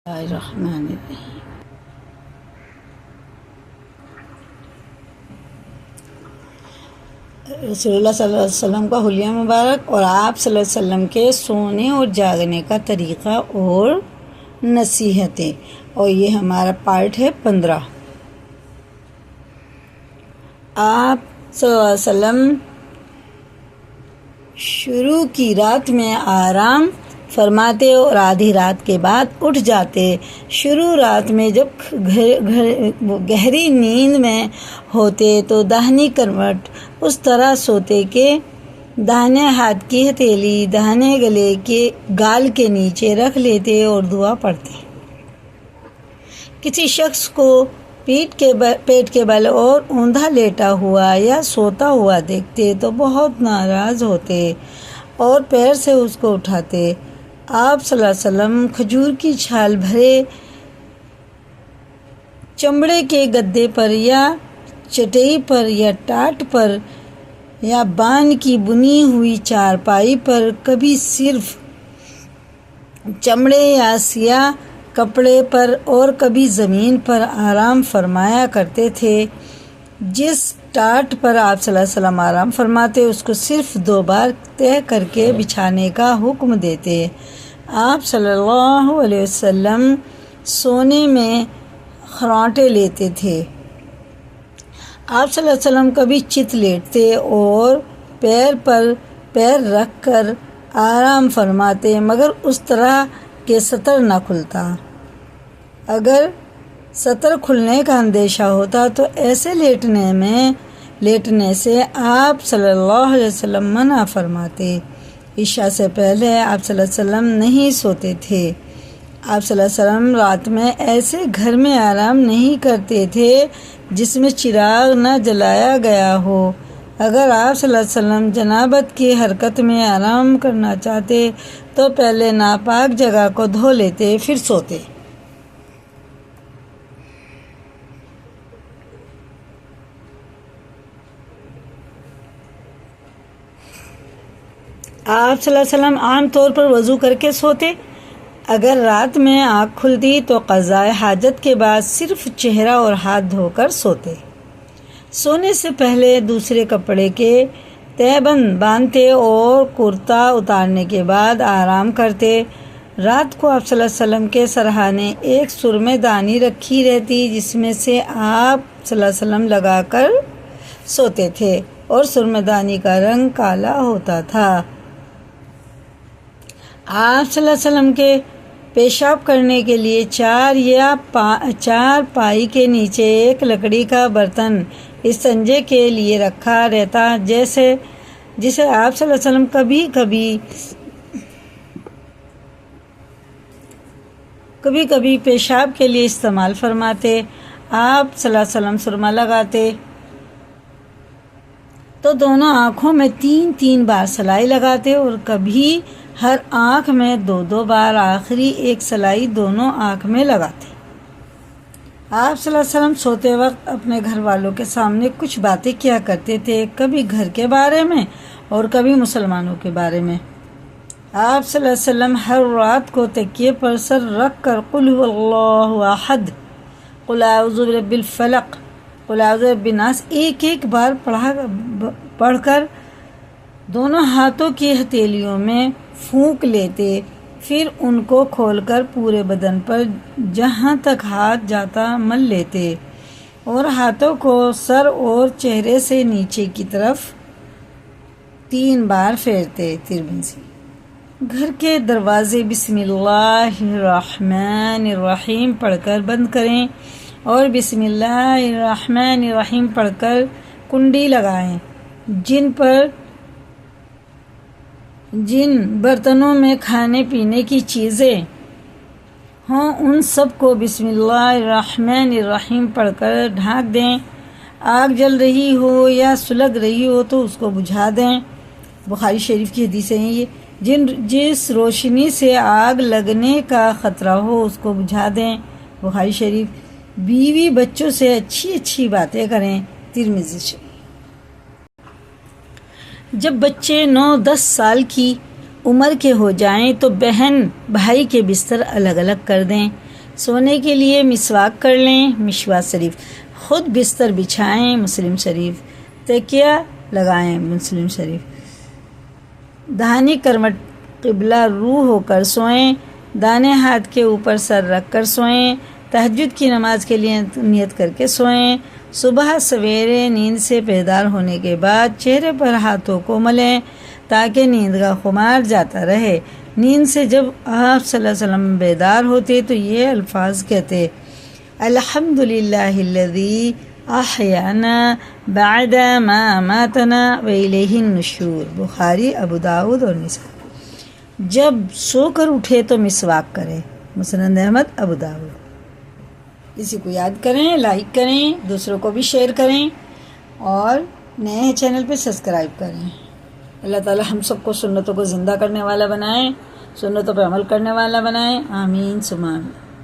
الرحمن الرحیم۔ رسول اللہ صلی اللہ علیہ وسلم کا حلیہ مبارک اور آپ صلی اللہ علیہ وسلم کے سونے اور جاگنے کا طریقہ اور نصیحتیں، اور یہ ہمارا پارٹ ہے 15۔ آپ صلی اللہ علیہ وسلم شروع کی رات میں آرام فرماتے اور آدھی رات کے بعد اٹھ جاتے۔ شروع رات میں جب گہری نیند میں ہوتے تو داہنی کروٹ اس طرح سوتے کہ داہنے ہاتھ کی ہتھیلی داہنے گلے کے گال کے نیچے رکھ لیتے اور دعا پڑھتے۔ کسی شخص کو پیٹ کے بل اور اوندھا لیٹا ہوا یا سوتا ہوا دیکھتے تو بہت ناراض ہوتے اور پیر سے اس کو اٹھاتے۔ آپ صلی اللہ علیہ وسلم کھجور کی چھال بھرے چمڑے کے گدے پر یا چٹائی پر یا ٹاٹ پر یا بان کی بنی ہوئی چارپائی پر، کبھی صرف چمڑے یا سیاہ کپڑے پر اور کبھی زمین پر آرام فرمایا کرتے تھے۔ جس ٹاٹ پر آپ صلی اللہ علیہ وسلم آرام فرماتے اس کو صرف 2 بار طے کر کے بچھانے کا حکم دیتے۔ آپ صلی اللہ علیہ وسلم سونے میں خراٹے لیتے تھے۔ آپ صلی اللہ علیہ وسلم کبھی چت لیٹتے اور پیر پر پیر رکھ کر آرام فرماتے، مگر اس طرح کہ سطر نہ کھلتا۔ اگر سطر کھلنے کا اندیشہ ہوتا تو ایسے لیٹنے سے آپ صلی اللہ علیہ وسلم منع فرماتے۔ عشاء سے پہلے آپ صلی اللہ علیہ وسلم نہیں سوتے تھے۔ آپ صلی اللہ علیہ وسلم رات میں ایسے گھر میں آرام نہیں کرتے تھے جس میں چراغ نہ جلایا گیا ہو۔ اگر آپ صلی اللہ علیہ وسلم جنابت کی حرکت میں آرام کرنا چاہتے تو پہلے ناپاک جگہ کو دھو لیتے پھر سوتے۔ آپ صلی اللہ علیہ وسلم عام طور پر وضو کر کے سوتے۔ اگر رات میں آنکھ کھلتی تو قضاء حاجت کے بعد صرف چہرہ اور ہاتھ دھو کر سوتے۔ سونے سے پہلے دوسرے کپڑے کے تہبند باندھتے اور کرتا اتارنے کے بعد آرام کرتے۔ رات کو آپ صلی اللہ علیہ وسلم کے سرہانے ایک سرمے دانی رکھی رہتی جس میں سے آپ صلی اللہ علیہ وسلم لگا کر سوتے تھے اور سرمے دانی کا رنگ کالا ہوتا تھا۔ آپ صلی اللہ علیہ وسلم کے پیشاب کرنے کے لیے چار پائی کے نیچے ایک لکڑی کا برتن استنجے کے لیے رکھا رہتا، جسے آپ صلی اللہ علیہ وسلم کبھی کبھی پیشاب کے لیے استعمال فرماتے۔ آپ صلی اللہ علیہ وسلم سرما لگاتے تو دونوں آنکھوں میں 3 بار سلائی لگاتے اور کبھی ہر آنکھ میں 2 بار، آخری ایک سلائی دونوں آنکھ میں لگاتے۔ آپ صلی اللہ علیہ وسلم سوتے وقت اپنے گھر والوں کے سامنے کچھ باتیں کیا کرتے تھے، کبھی گھر کے بارے میں اور کبھی مسلمانوں کے بارے میں۔ آپ صلی اللہ علیہ وسلم ہر رات کو تکیے پر سر رکھ کر قل هو اللہ احد، قل اعوذ برب الفلق، قل اعوذ برب الناس ایک بار پڑھ کر دونوں ہاتھوں کی ہتھیلیوں میں پھونک لیتے، پھر ان کو کھول کر پورے بدن پر جہاں تک ہاتھ جاتا مل لیتے اور ہاتھوں کو سر اور چہرے سے نیچے کی طرف 3 بار پھیرتے۔ ترمذی۔ گھر کے دروازے بسم اللہ الرحمن الرحیم پڑھ کر بند کریں اور بسم اللہ الرحمن الرحیم پڑھ کر کنڈی لگائیں۔ جن برتنوں میں کھانے پینے کی چیزیں ہوں ان سب کو بسم اللہ الرحمن الرحیم پڑھ کر ڈھانک دیں۔ آگ جل رہی ہو یا سلگ رہی ہو تو اس کو بجھا دیں۔ بخاری شریف کی حدیث ہے یہ۔ جس روشنی سے آگ لگنے کا خطرہ ہو اس کو بجھا دیں۔ بخاری شریف۔ بیوی بچوں سے اچھی باتیں کریں۔ ترمذی شریف۔ جب بچے 9-10 سال کی عمر کے ہو جائیں تو بہن بھائی کے بستر الگ الگ کر دیں۔ سونے کے لیے مسواک کر لیں، مشواک شریف، خود بستر بچھائیں، مسلم شریف، تکیہ لگائیں، مسلم شریف، دہانی کروٹ قبلہ رو ہو کر سوئیں، دانے ہاتھ کے اوپر سر رکھ کر سوئیں، تہجد کی نماز کے لیے نیت کر کے سوئیں، صبح سویرے نیند سے بیدار ہونے کے بعد چہرے پر ہاتھوں کو ملیں تاکہ نیند کا خمار جاتا رہے۔ نیند سے جب آپ صلی اللہ علیہ وسلم بیدار ہوتے تو یہ الفاظ کہتے: الحمدللہ الذی احیانا بعد ما اماتنا والیہ النشور، بخاری، ابو داؤد اور نسائی۔ جب سو کر اٹھے تو مسواک کریں، مسند احمد، ابو داؤد۔ اسی کو یاد کریں، لائک کریں، دوسروں کو بھی شیئر کریں اور نئے چینل پہ سبسکرائب کریں۔ اللہ تعالی ہم سب کو سنتوں کو زندہ کرنے والا بنائیں، سنتوں پہ عمل کرنے والا بنائیں، آمین ثم آمین۔